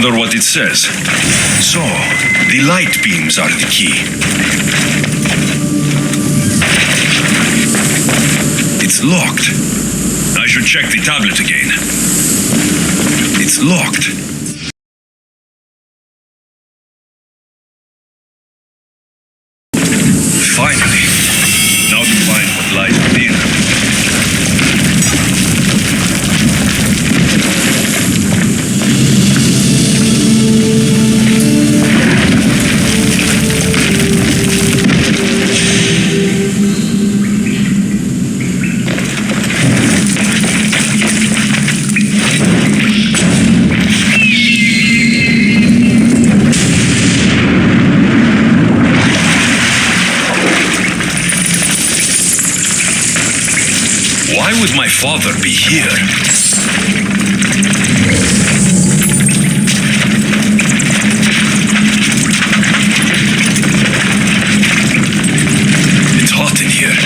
wonder what it says. So, the light beams are the key. It's locked. I should check the tablet again. It's locked. Finally. Now to find what lies within. Why would my father be here? It's hot in here.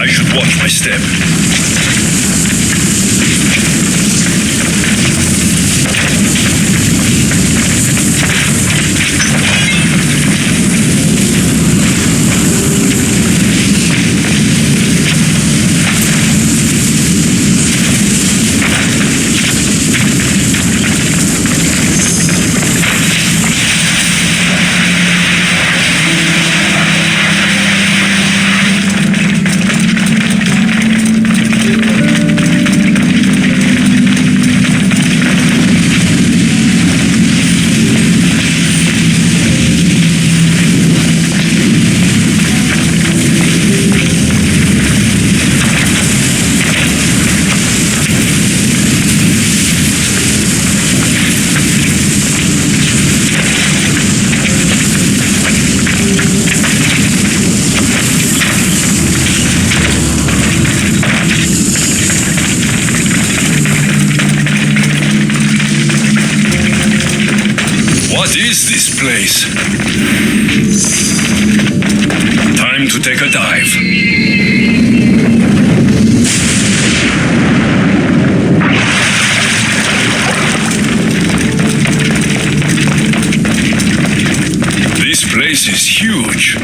I should watch my step. What is this place? Time to take a dive. This place is huge.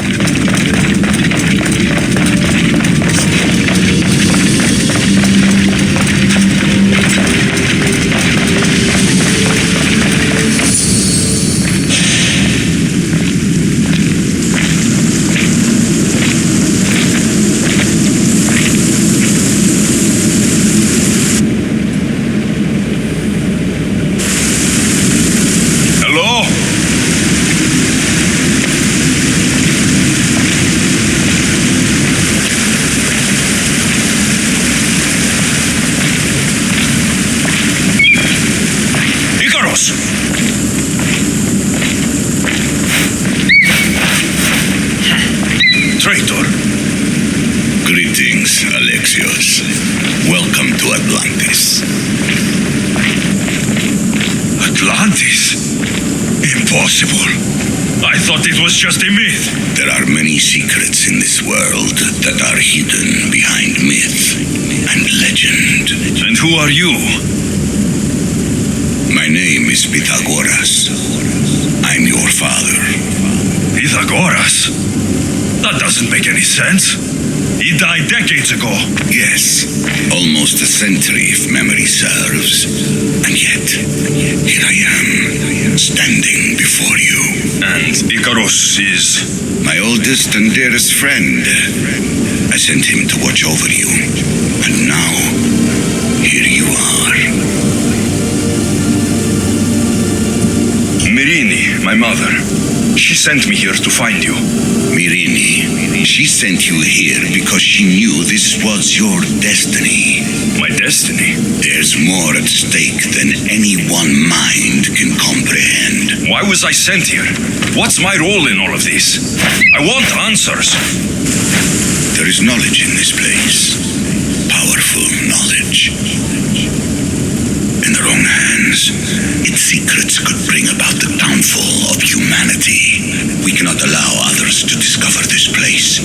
Traitor. Greetings, Alexios. Welcome to Atlantis. Atlantis? Impossible. I thought it was just a myth. There are many secrets in this world that are hidden behind myth and legend. And who are you? My name is Pythagoras. I'm your father. Pythagoras? That doesn't make any sense. He died decades ago. Yes, almost a century if memory serves. And yet, here I am, standing before you. And Icarus is? My oldest and dearest friend. I sent him to watch over you. And now, here you are. Myrrine, my mother. She sent me here to find you. Myrrine, she sent you here because she knew this was your destiny. My destiny? There's more at stake than any one mind can comprehend. Why was I sent here? What's my role in all of this? I want answers. There is knowledge in this place. Powerful knowledge. In the wrong hands, its secrets could bring about the downfall of humanity. We cannot allow others to discover this place.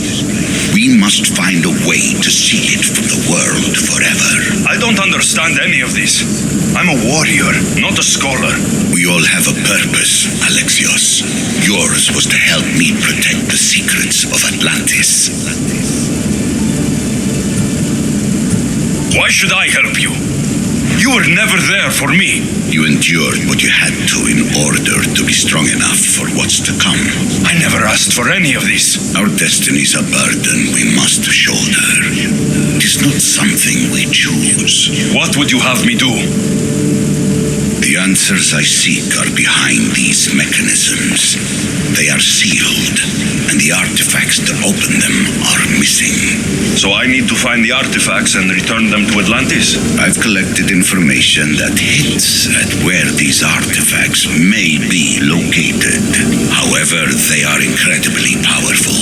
We must find a way to seal it from the world forever. I don't understand any of this. I'm a warrior, not a scholar. We all have a purpose, Alexios. Yours was to help me protect the secrets of Atlantis. Why should I help you? You were never there for me. You endured what you had to in order to be strong enough for what's to come. I never asked for any of this. Our destiny's a burden we must shoulder. It is not something we choose. What would you have me do? The answers I seek are behind these mechanisms. They are sealed, and the artifacts to open them are missing. So I need to find the artifacts and return them to Atlantis? I've collected information that hints at where these artifacts may be located. However, they are incredibly powerful.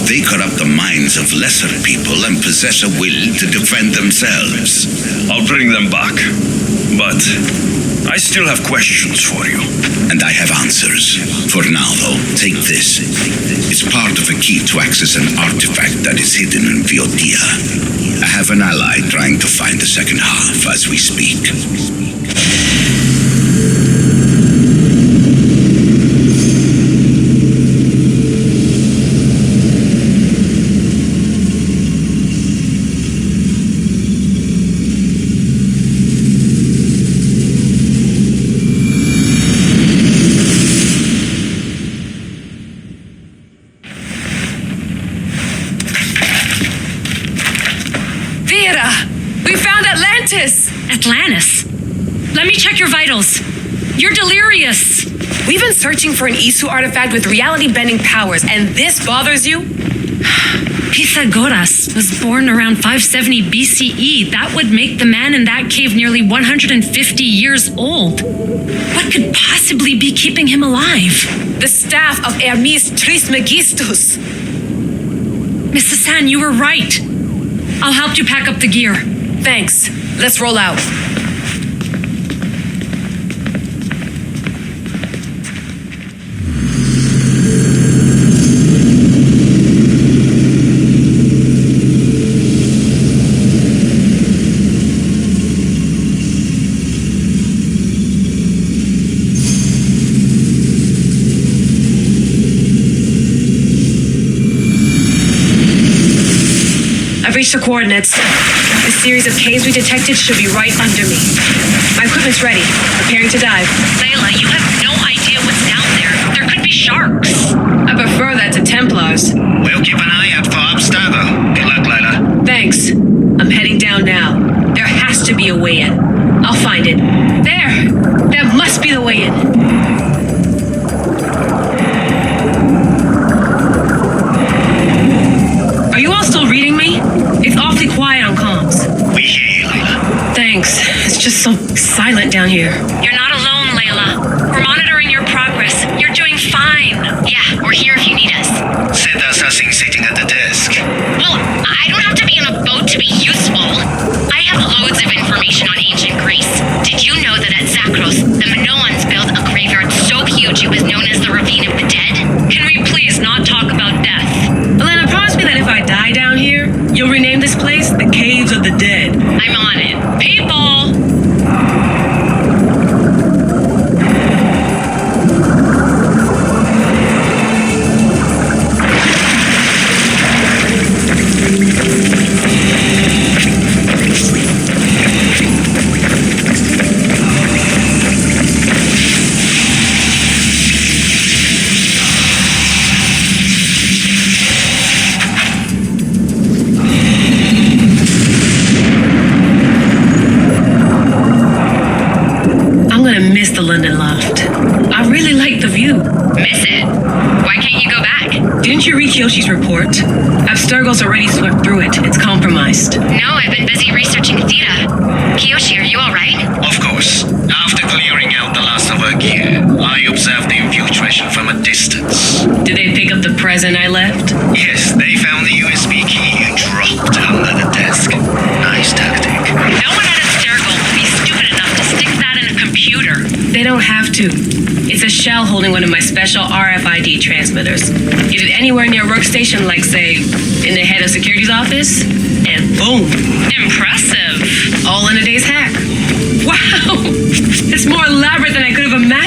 They corrupt the minds of lesser people and possess a will to defend themselves. I'll bring them back. But I still have questions for you. And I have answers. For now, though, take this. It's part of a key to access an artifact that is hidden in Viotia. I have an ally trying to find the second half as we speak. We found Atlantis! Atlantis? Let me check your vitals. You're delirious. We've been searching for an Isu artifact with reality-bending powers, and this bothers you? Pythagoras was born around 570 BCE. That would make the man in that cave nearly 150 years old. What could possibly be keeping him alive? The staff of Hermes Trismegistus. Mrs. San, you were right. I'll help you pack up the gear. Thanks. Let's roll out. I've reached the coordinates. The series of caves we detected should be right under me. My equipment's ready. Preparing to dive. Layla, you have no idea what's down there. There could be sharks. I prefer that to Templars. We'll keep an eye out for Obstavo. Good luck, Layla. Thanks. I'm heading down now. There has to be a way in. I'll find it. There! That must be the way in. Are you all still reading me? It's awfully quiet on comms. We hear you, Layla. Thanks. It's just so silent down here. You're not alone, Layla. We're monitoring your progress. You're doing fine. Yeah, we're here if you need us. Said the assassin sitting at the desk. Well, I don't have to be on a boat to be useful. I have loads of information on ancient Greece. Did you know that at Zakros, the Minoans built a graveyard so huge it was known as the Ravine of the Dead? Can we please not talk about death? Elena, promise me that if I die down here, you'll rename this place the Caves of the Dead. I'm on it. People! The London Loft. I really like the view. Miss it? Why can't you go back? Didn't you read Kyoshi's report? Abstergo's already swept through it. It's compromised. No, I've been busy researching Theta. Kiyoshi, are you alright? Of course. After clearing out the last of her gear, I observed the infiltration from a distance. Did they pick up the present I left? Yes, they found the USB key you dropped under the desk. Nice tactic. No one at Abstergo would be stupid enough to stick that in a computer. They don't have to. It's a shell holding one of my special RFID transmitters. Get it anywhere near a workstation, like, say, in the head of security's office, and boom. Impressive. All in a day's hack.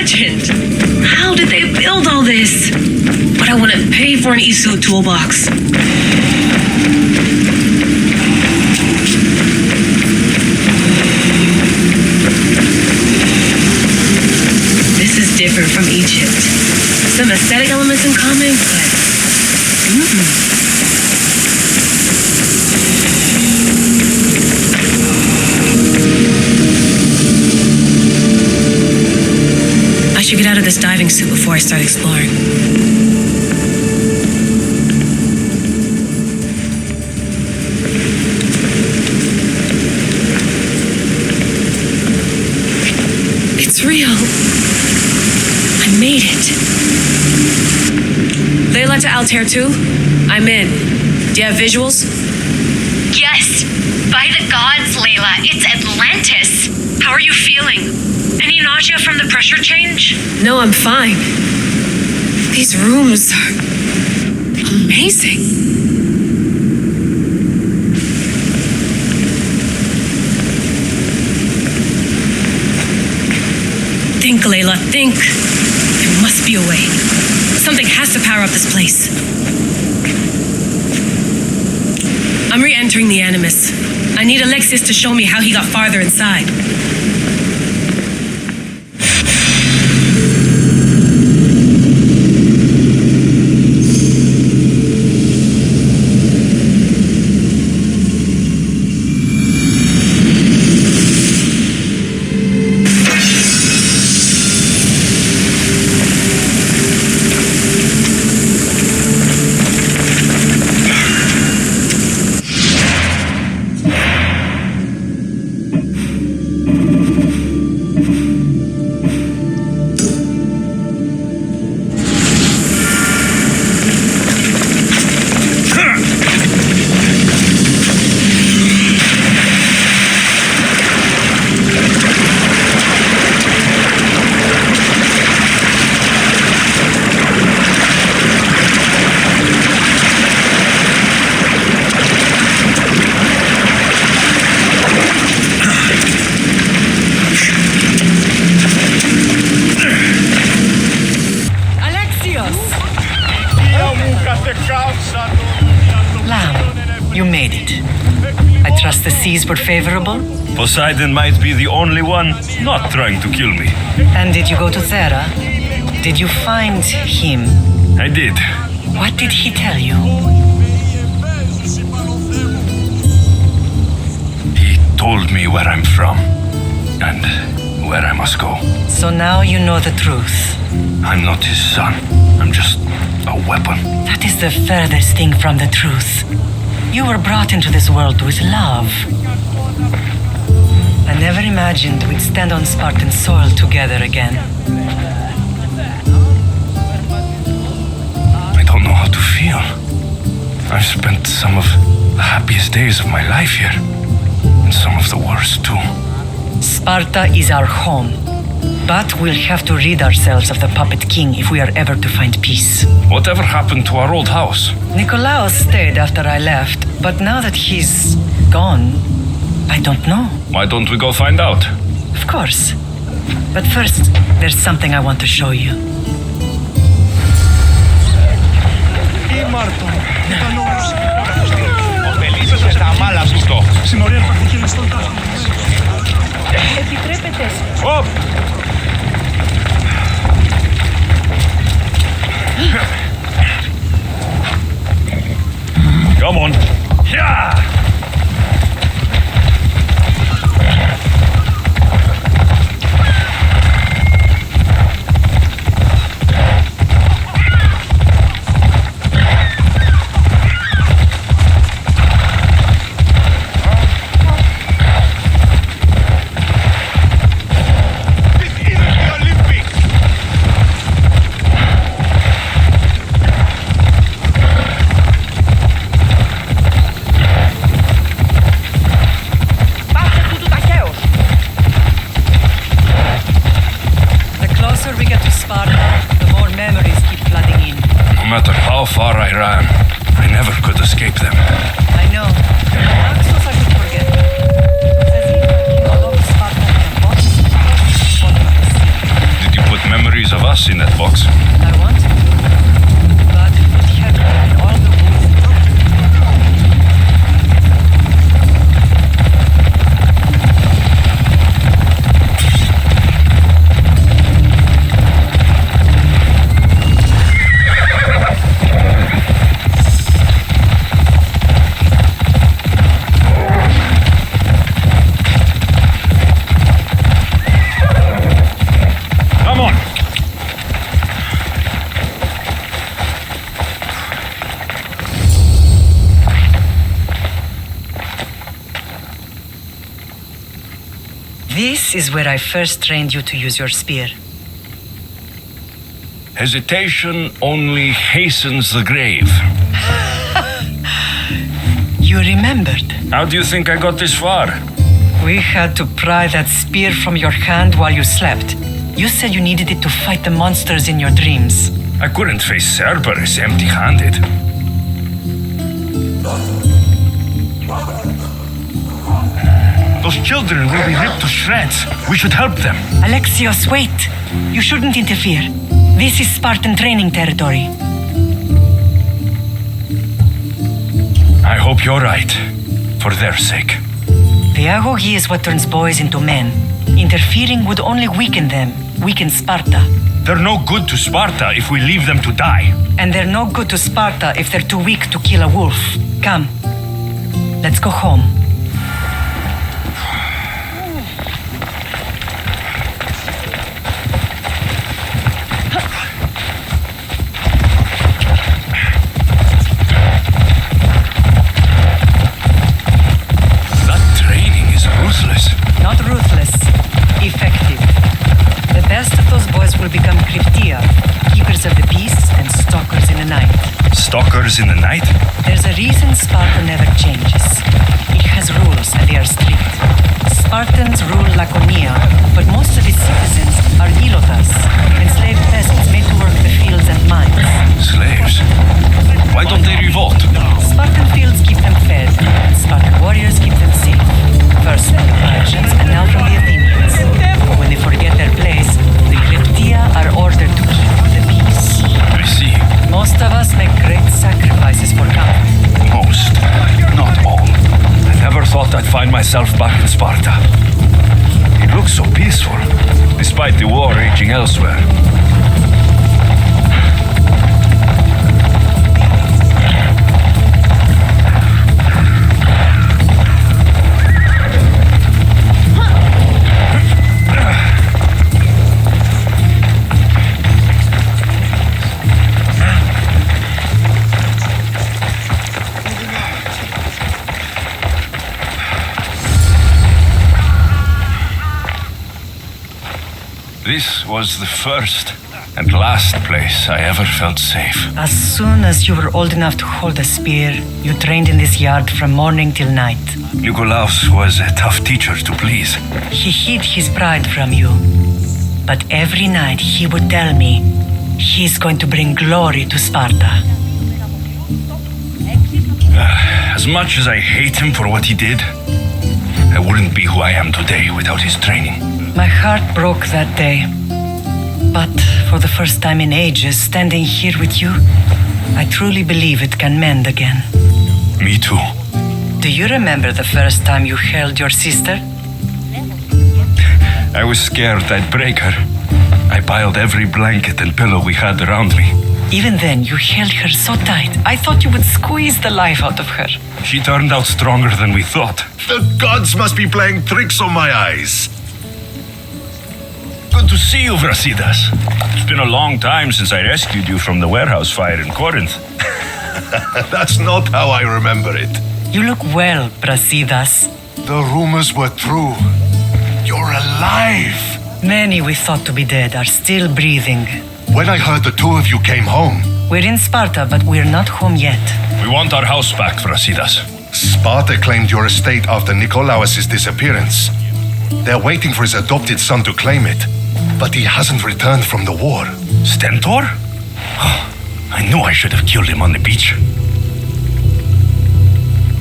imagined. How did they build all this? But I wouldn't pay for an Isu toolbox. This is different from Egypt. Some aesthetic elements in common, but... I should get out of this diving suit before I start exploring. It's real. I made it. Layla to Altair 2? I'm in. Do you have visuals? Yes. By the gods, Layla, it's Atlantis. How are you feeling? Any nausea from the pressure change? No, I'm fine. These rooms are amazing. Think, Layla, think. There must be a way. Something has to power up this place. I'm re-entering the Animus. I need Alexis to show me how he got farther inside. You made it. I trust the seas were favorable? Poseidon might be the only one not trying to kill me. And did you go to Thera? Did you find him? I did. What did he tell you? He told me where I'm from and where I must go. So now you know the truth. I'm not his son. I'm just a weapon. That is the furthest thing from the truth. You were brought into this world with love. I never imagined we'd stand on Spartan soil together again. I don't know how to feel. I've spent some of the happiest days of my life here, and some of the worst too. Sparta is our home, but we'll have to rid ourselves of the puppet king if we are ever to find peace. Whatever happened to our old house? Nikolaos stayed after I left, but now that he's gone, I don't know. Why don't we go find out? Of course. But first, there's something I want to show you. Come on. Yeah! No matter how far I ran, I never could escape them. I know. Naxos I could forget. It's as if I killed all Sparta and Did you put memories This is where I first trained you to use your spear. Hesitation only hastens the grave. You remembered. How do you think I got this far? We had to pry that spear from your hand while you slept. You said you needed it to fight the monsters in your dreams. I couldn't face Cerberus empty-handed. Those children will be ripped to shreds. We should help them. Alexios, wait! You shouldn't interfere. This is Spartan training territory. I hope you're right. For their sake. The agoge is what turns boys into men. Interfering would only weaken them, weaken Sparta. They're no good to Sparta if we leave them to die. And they're no good to Sparta if they're too weak to kill a wolf. Come. Let's go home. Not ruthless, effective. The best of those boys will become Cryptia, keepers of the peace and stalkers in the night. Stalkers in the night? There's a reason Sparta never changes. It has rules and they are strict. Spartans rule Laconia, but most of its citizens are ilotas, enslaved peasants made to work the fields and mines. Slaves? Why don't they revolt? Spartan fields keep them fed, and Spartan warriors keep them safe. First from the Persians and now from the Athenians. When they forget their place, the Cryptia are ordered to keep the peace. I see. Most of us make great sacrifices for comfort. Most. Not all. I never thought I'd find myself back in Sparta. It looks so peaceful, despite the war raging elsewhere. This was the first and last place I ever felt safe. As soon as you were old enough to hold a spear, you trained in this yard from morning till night. Nikolaos was a tough teacher to please. He hid his pride from you. But every night he would tell me, he's going to bring glory to Sparta. As much as I hate him for what he did, I wouldn't be who I am today without his training. My heart broke that day. But for the first time in ages, standing here with you, I truly believe it can mend again. Me too. Do you remember the first time you held your sister? I was scared I'd break her. I piled every blanket and pillow we had around me. Even then, you held her so tight, I thought you would squeeze the life out of her. She turned out stronger than we thought. The gods must be playing tricks on my eyes. Good to see you, Brasidas. It's been a long time since I rescued you from the warehouse fire in Corinth. That's not how I remember it. You look well, Brasidas. The rumors were true. You're alive. Many we thought to be dead are still breathing. When I heard the two of you came home, We're in Sparta, but we're not home yet. We want our house back, Brasidas. Sparta claimed your estate after Nikolaos' disappearance. They're waiting for his adopted son to claim it, but he hasn't returned from the war. Stentor? I knew I should have killed him on the beach.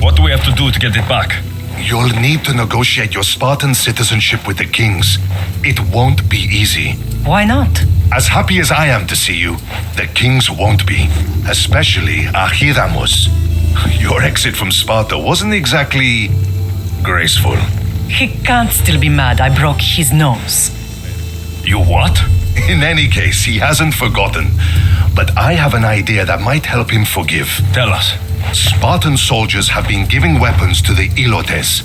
What do we have to do to get it back? You'll need to negotiate your Spartan citizenship with the kings. It won't be easy. Why not? As happy as I am to see you, the kings won't be, especially Archidamos. Your exit from Sparta wasn't exactly graceful. He can't still be mad I broke his nose. You what? In any case, he hasn't forgotten. But I have an idea that might help him forgive. Tell us. Spartan soldiers have been giving weapons to the Ilotes.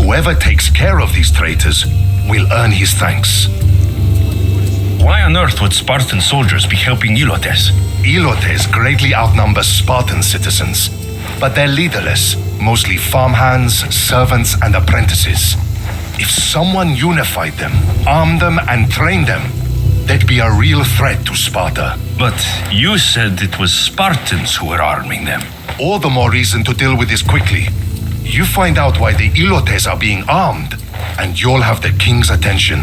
Whoever takes care of these traitors will earn his thanks. Why on earth would Spartan soldiers be helping Ilotes? Ilotes greatly outnumber Spartan citizens, but they're leaderless, mostly farmhands, servants, and apprentices. If someone unified them, armed them, and trained them, they'd be a real threat to Sparta. But you said it was Spartans who were arming them. All the more reason to deal with this quickly. You find out why the Ilotes are being armed, and you'll have the king's attention.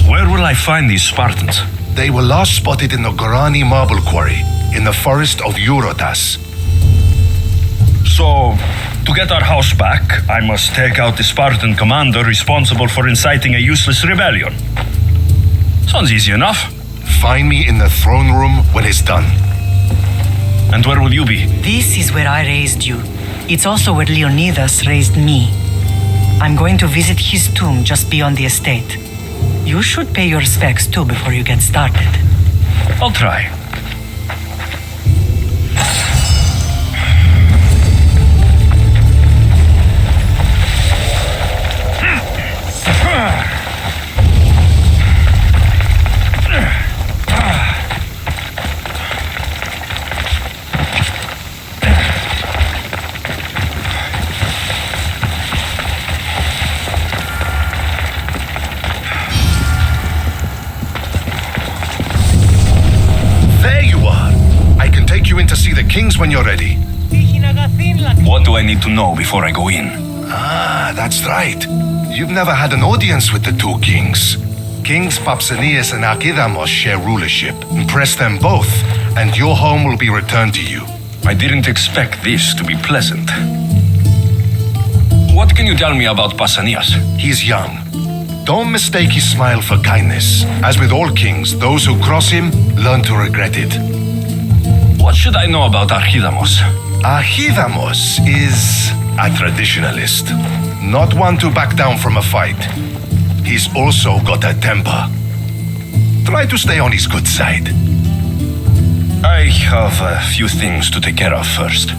Where will I find these Spartans? They were last spotted in the Gorani marble quarry, in the forest of Eurotas. So, to get our house back, I must take out the Spartan commander responsible for inciting a useless rebellion. Sounds easy enough. Find me in the throne room when it's done. And where will you be? This is where I raised you. It's also where Leonidas raised me. I'm going to visit his tomb just beyond the estate. You should pay your respects too before you get started. I'll try. To see the kings when you're ready. What do I need to know before I go in? Ah, that's right. You've never had an audience with the two kings. Kings Pausanias and Archidamos share rulership. Impress them both, and your home will be returned to you. I didn't expect this to be pleasant. What can you tell me about Pausanias? He's young. Don't mistake his smile for kindness. As with all kings, those who cross him learn to regret it. What should I know about Archidamos? Archidamos is a traditionalist. Not one to back down from a fight. He's also got a temper. Try to stay on his good side. I have a few things to take care of first.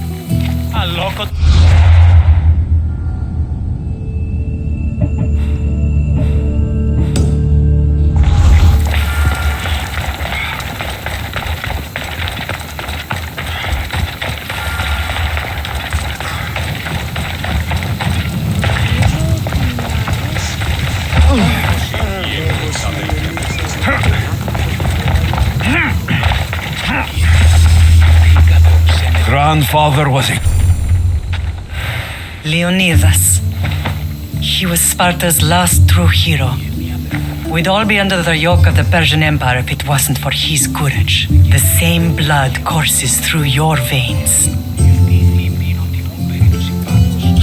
Grandfather was a... Leonidas. He was Sparta's last true hero. We'd all be under the yoke of the Persian Empire if it wasn't for his courage. The same blood courses through your veins.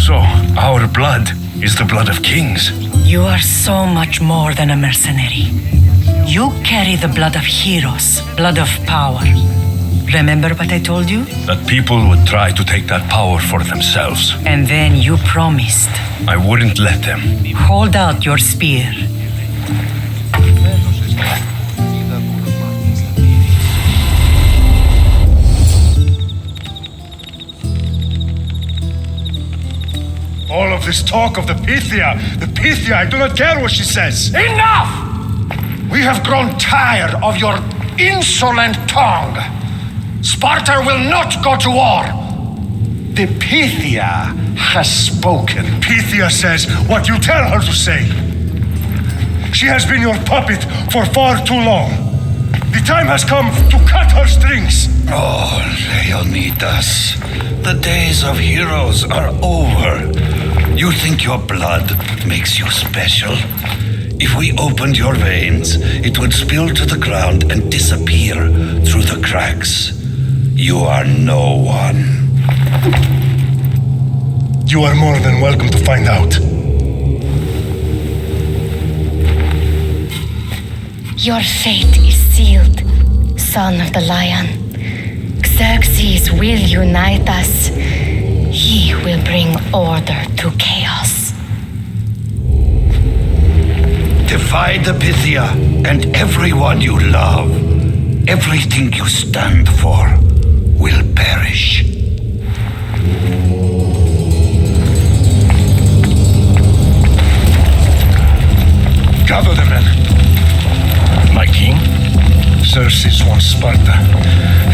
So, our blood is the blood of kings. You are so much more than a mercenary. You carry the blood of heroes, blood of power. Remember what I told you? That people would try to take that power for themselves. And then you promised. I wouldn't let them. Hold out your spear. All of this talk of the Pythia, I do not care what she says. Enough! We have grown tired of your insolent tongue. Sparta will not go to war. The Pythia has spoken. Pythia says what you tell her to say. She has been your puppet for far too long. The time has come to cut her strings. Oh, Leonidas, the days of heroes are over. You think your blood makes you special? If we opened your veins, it would spill to the ground and disappear through the cracks. You are no one. You are more than welcome to find out. Your fate is sealed, son of the lion. Xerxes will unite us. He will bring order to chaos. Defy the Pythia and everyone you love. Everything you stand for will perish. Gather the men. My king? Xerxes wants Sparta.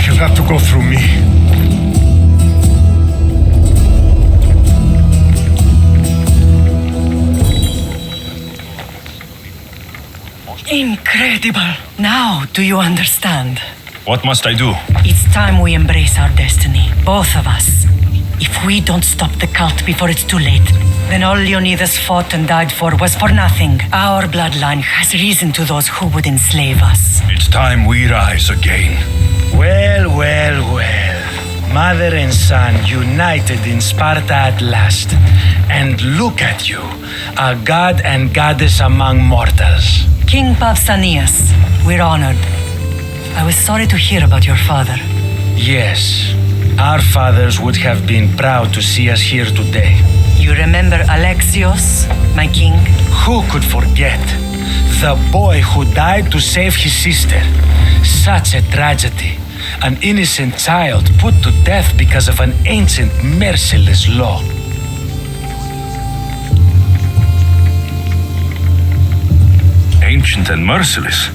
He'll have to go through me. Incredible. Now, do you understand? What must I do? It's time we embrace our destiny, both of us. If we don't stop the cult before it's too late, then all Leonidas fought and died for was for nothing. Our bloodline has reason to those who would enslave us. It's time we rise again. Well, well, well. Mother and son united in Sparta at last. And look at you, a god and goddess among mortals. King Pausanias, we're honored. I was sorry to hear about your father. Yes, our fathers would have been proud to see us here today. You remember Alexios, my king? Who could forget? The boy who died to save his sister. Such a tragedy. An innocent child put to death because of an ancient, merciless law. Ancient and merciless.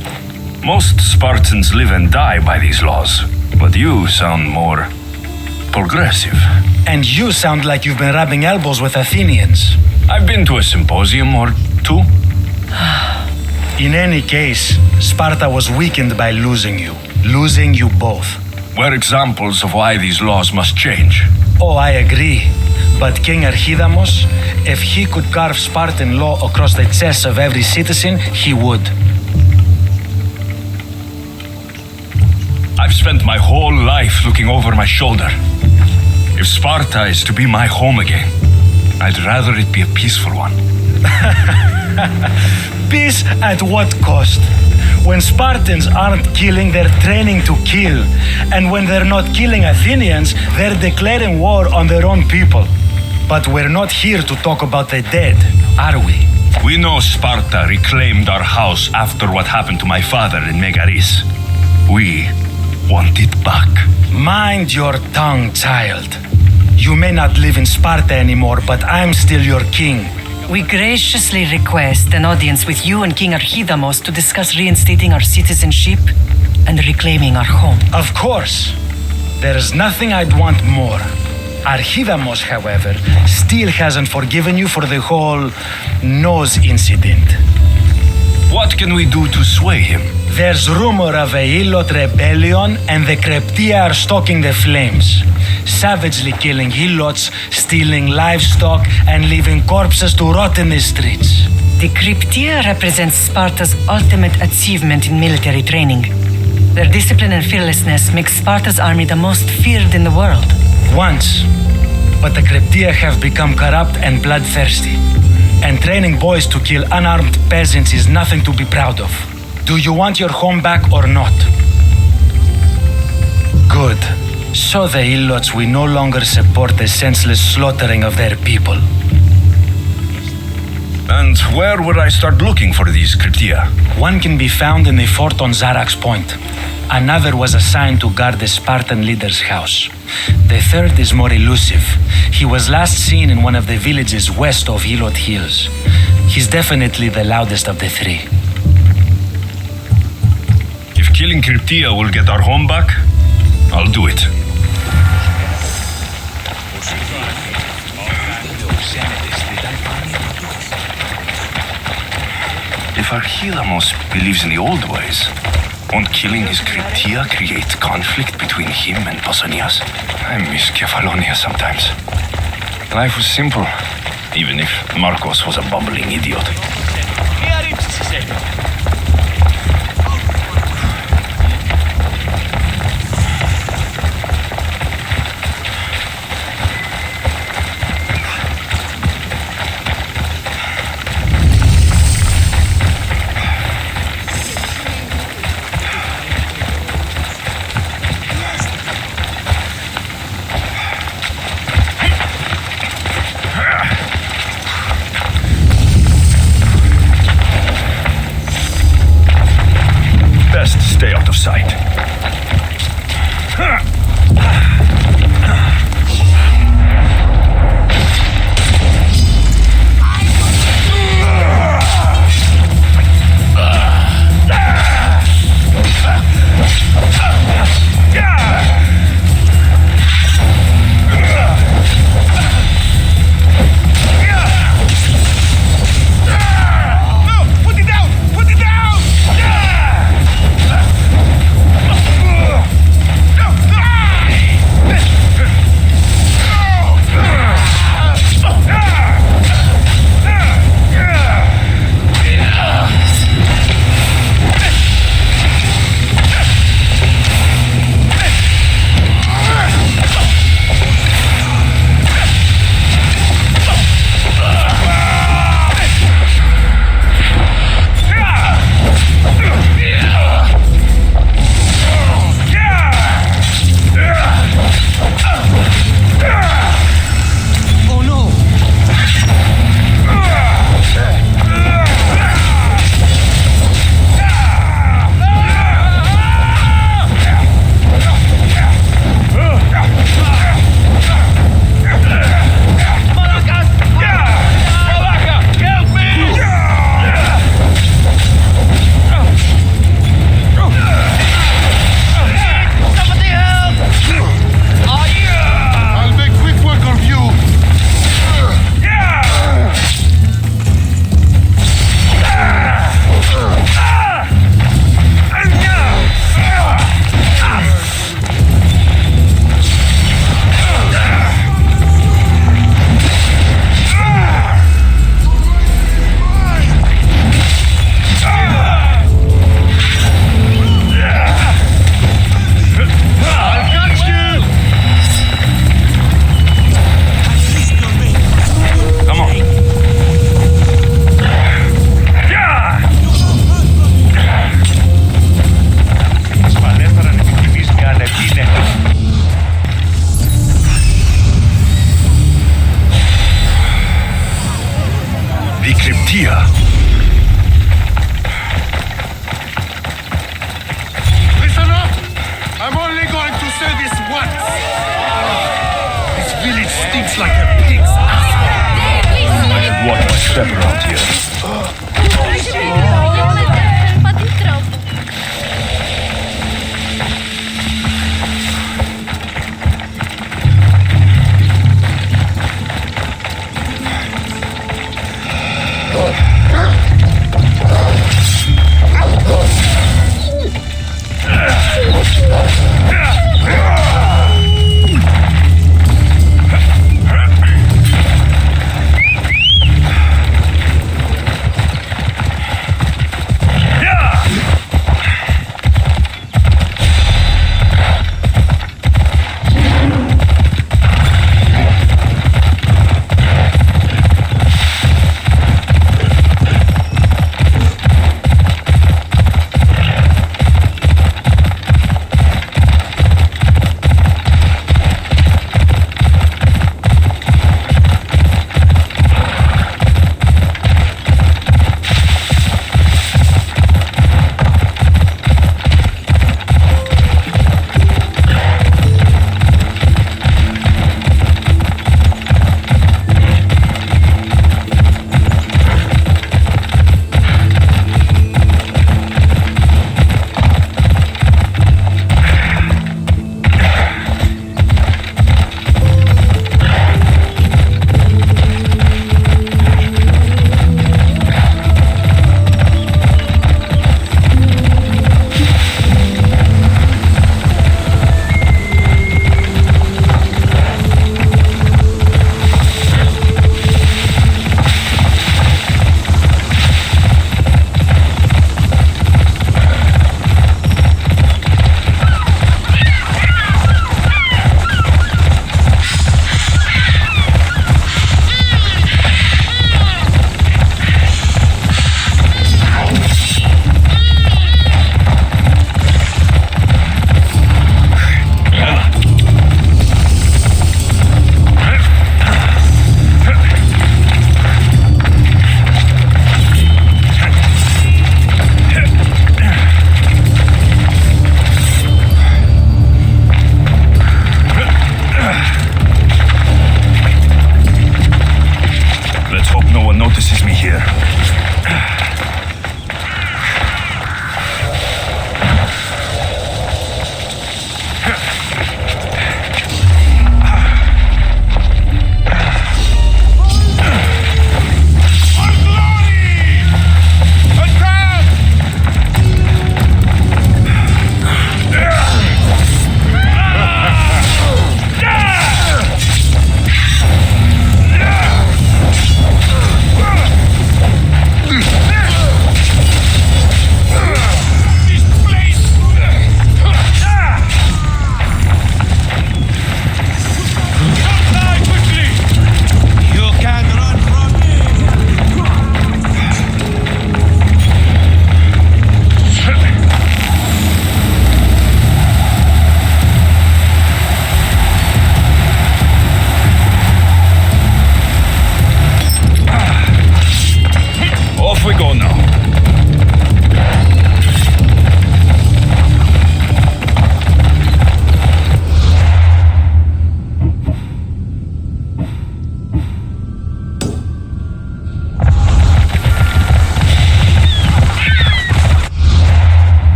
Most Spartans live and die by these laws, but you sound more progressive. And you sound like you've been rubbing elbows with Athenians. I've been to a symposium or two. In any case, Sparta was weakened by losing you both. We're examples of why these laws must change. Oh, I agree. But King Archidamos, if he could carve Spartan law across the chests of every citizen, he would. I've spent my whole life looking over my shoulder. If Sparta is to be my home again, I'd rather it be a peaceful one. Peace at what cost? When Spartans aren't killing, they're training to kill. And when they're not killing Athenians, they're declaring war on their own people. But we're not here to talk about the dead, are we? We know Sparta reclaimed our house after what happened to my father in Megaris. We want it back. Mind your tongue, child. You may not live in Sparta anymore, but I'm still your king. We graciously request an audience with you and King Archidamos to discuss reinstating our citizenship and reclaiming our home. Of course. There's nothing I'd want more. Archidamos, however, still hasn't forgiven you for the whole nose incident. What can we do to sway him? There's rumor of a Helot rebellion, and the Kryptia are stalking the flames, savagely killing Helots, stealing livestock, and leaving corpses to rot in the streets. The Kryptia represents Sparta's ultimate achievement in military training. Their discipline and fearlessness makes Sparta's army the most feared in the world. Once, but the Kryptia have become corrupt and bloodthirsty. And training boys to kill unarmed peasants is nothing to be proud of. Do you want your home back or not? Good. So the Helots will no longer support the senseless slaughtering of their people. And where would I start looking for these Kryptia? One can be found in the fort on Zarax Point. Another was assigned to guard the Spartan leader's house. The third is more elusive. He was last seen in one of the villages west of Helot Hills. He's definitely the loudest of the three. If killing Kryptia will get our home back, I'll do it. If Archidamos believes in the old ways, won't killing his Kryptia create conflict between him and Pausanias? I miss Kefalonia sometimes. Life was simple, even if Marcos was a bumbling idiot. Stay out of sight. the Cryptia. Listen up! I'm only going to say this once. This village stinks like a pig's asshole. I should watch my step around here.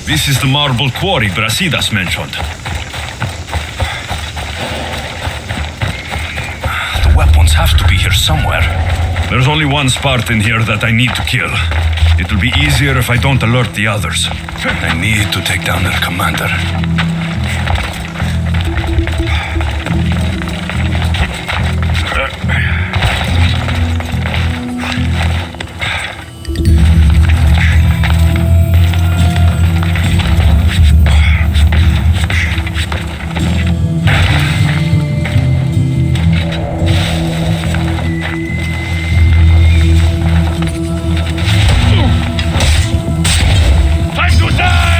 This is the marble quarry Brasidas mentioned. The weapons have to be here somewhere. There's only one Spartan here that I need to kill. It will be easier if I don't alert the others. I need to take down their commander. Time to die!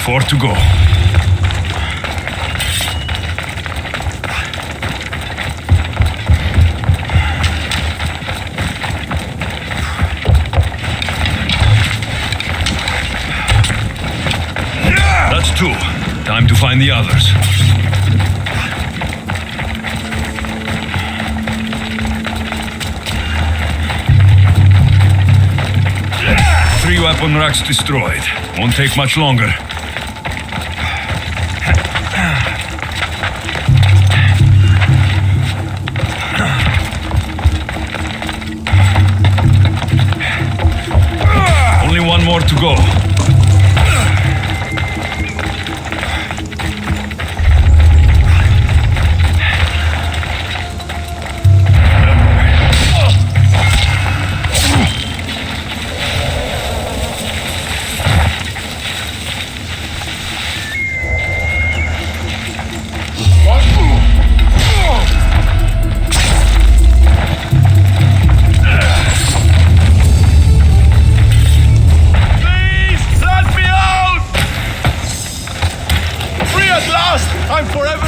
4 to go. That's 2. Time to find the others. 3 weapon racks destroyed. Won't take much longer. Only 1 more to go. I'm forever.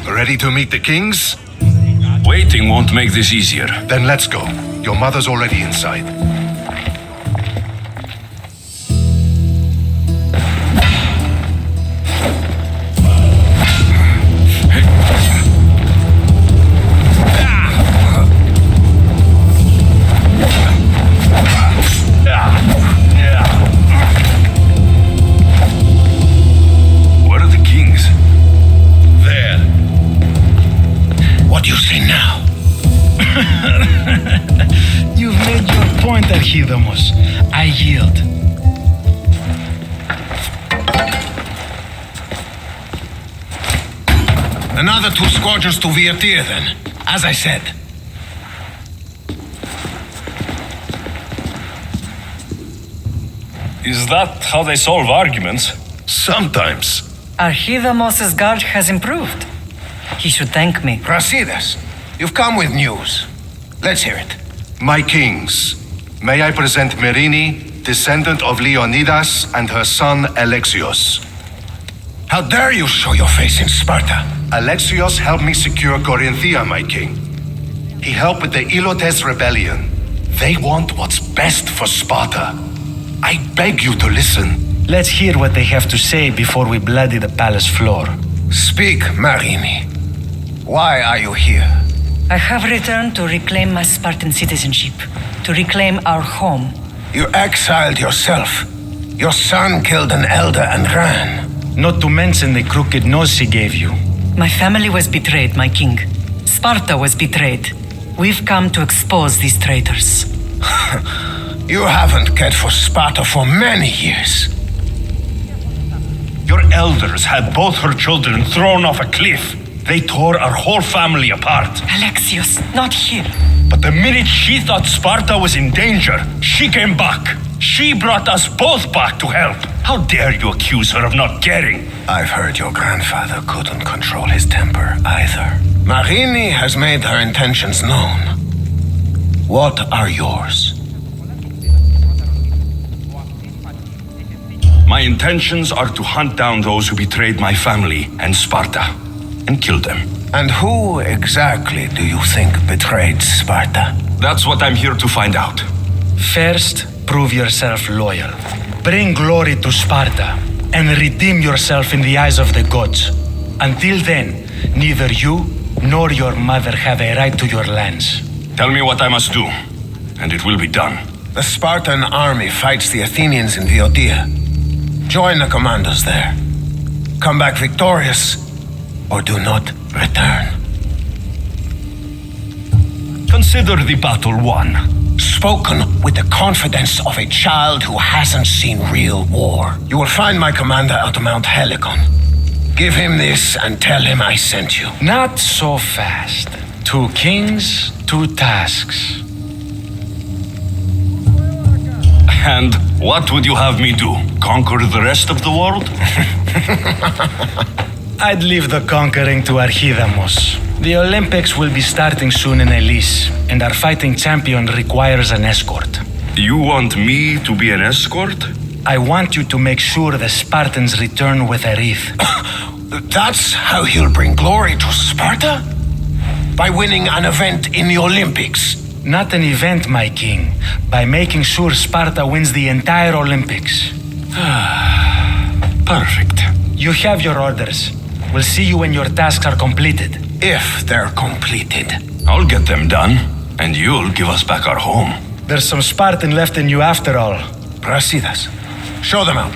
Ready to meet the kings? Waiting won't make this easier. Then let's go. Your mother's already inside. Where are the kings? There. What do you say now? You've made your point, Archidamos. I yield. Another 2 squadrons to Viatir then, as I said. Is that how they solve arguments? Sometimes. Archidamos's guard has improved. He should thank me. Brasidas, you've come with news. Let's hear it. My kings, may I present Merini, descendant of Leonidas, and her son Alexios. How dare you show your face in Sparta? Alexios helped me secure Corinthia, my king. He helped with the Ilotes rebellion. They want what's best for Sparta. I beg you to listen. Let's hear what they have to say before we bloody the palace floor. Speak, Marini. Why are you here? I have returned to reclaim my Spartan citizenship, to reclaim our home. You exiled yourself. Your son killed an elder and ran. Not to mention the crooked nose he gave you. My family was betrayed, my king. Sparta was betrayed. We've come to expose these traitors. You haven't cared for Sparta for many years. Your elders had both her children thrown off a cliff. They tore our whole family apart. Alexios, not here. But the minute she thought Sparta was in danger, she came back. She brought us both back to help. How dare you accuse her of not caring? I've heard your grandfather couldn't control his temper either. Marini has made her intentions known. What are yours? My intentions are to hunt down those who betrayed my family and Sparta, and kill them. And who exactly do you think betrayed Sparta? That's what I'm here to find out. First, prove yourself loyal. Bring glory to Sparta and redeem yourself in the eyes of the gods. Until then, neither you nor your mother have a right to your lands. Tell me what I must do, and it will be done. The Spartan army fights the Athenians in Boeotia. Join the commandos there. Come back victorious, or do not return. Consider the battle won. Spoken with the confidence of a child who hasn't seen real war. You will find my commander at Mount Helicon. Give him this and tell him I sent you. Not so fast. 2 kings, 2 tasks. And what would you have me do? Conquer the rest of the world? I'd leave the conquering to Archidamos. The Olympics will be starting soon in Elise, and our fighting champion requires an escort. You want me to be an escort? I want you to make sure the Spartans return with a wreath. That's how he'll bring glory to Sparta? By winning an event in the Olympics? Not an event, my king. By making sure Sparta wins the entire Olympics. Perfect. You have your orders. We'll see you when your tasks are completed. If they're completed. I'll get them done, and you'll give us back our home. There's some Spartan left in you after all. Brasidas. Show them out.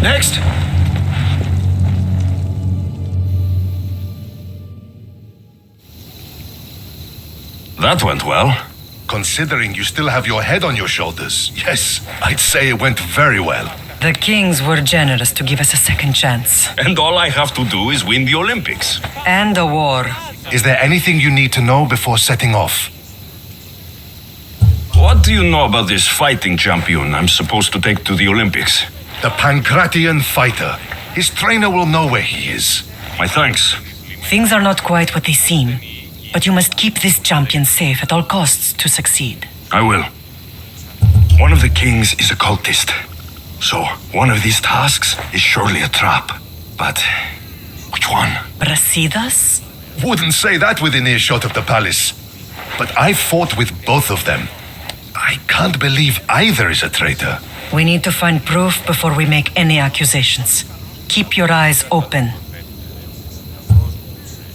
Next. That went well. Considering you still have your head on your shoulders, yes, I'd say it went very well. The kings were generous to give us a second chance. And all I have to do is win the Olympics. And a war. Is there anything you need to know before setting off? What do you know about this fighting champion I'm supposed to take to the Olympics? The Pancratian fighter. His trainer will know where he is. My thanks. Things are not quite what they seem, but you must keep this champion safe at all costs to succeed. I will. One of the kings is a cultist. So, one of these tasks is surely a trap. But, which one? Brasidas? Wouldn't say that within earshot of the palace. But I fought with both of them. I can't believe either is a traitor. We need to find proof before we make any accusations. Keep your eyes open.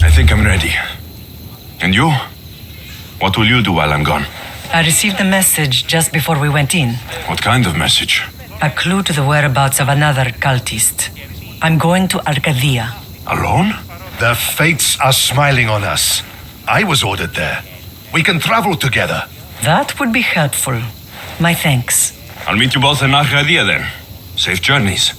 I think I'm ready. And you? What will you do while I'm gone? I received a message just before we went in. What kind of message? A clue to the whereabouts of another cultist. I'm going to Arcadia. Alone? The fates are smiling on us. I was ordered there. We can travel together. That would be helpful. My thanks. I'll meet you both in Arcadia then. Safe journeys.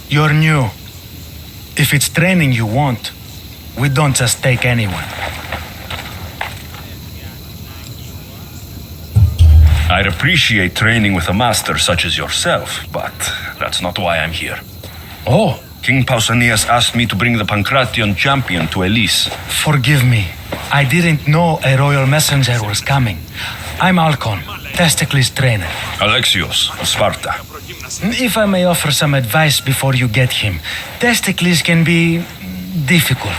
You're new. If it's training you want, we don't just take anyone. I'd appreciate training with a master such as yourself, but that's not why I'm here. Oh, King Pausanias asked me to bring the Pancratian champion to Elise. forgive me. I didn't know a royal messenger was coming. I'm Alcon, Testicles trainer. Alexios, of Sparta. If I may offer some advice before you get him, Testicles can be difficult.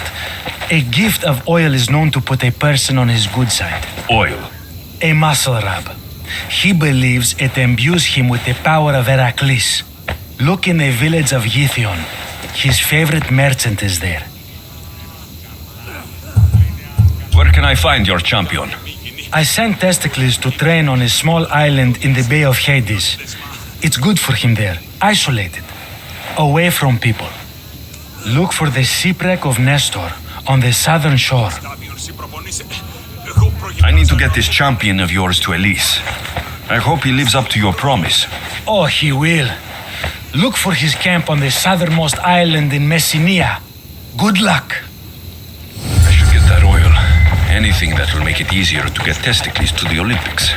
A gift of oil is known to put a person on his good side. Oil. A muscle rub. He believes it imbues him with the power of Heracles. Look in the village of Yithion. His favorite merchant is there. Where can I find your champion? I sent Testicles to train on a small island in the Bay of Hades. It's good for him there, isolated, away from people. Look for the shipwreck of Nestor on the southern shore. I need to get this champion of yours to Elise. I hope he lives up to your promise. Oh, he will. Look for his camp on the southernmost island in Messenia. Good luck. I should get that oil. Anything that will make it easier to get Testicles to the Olympics.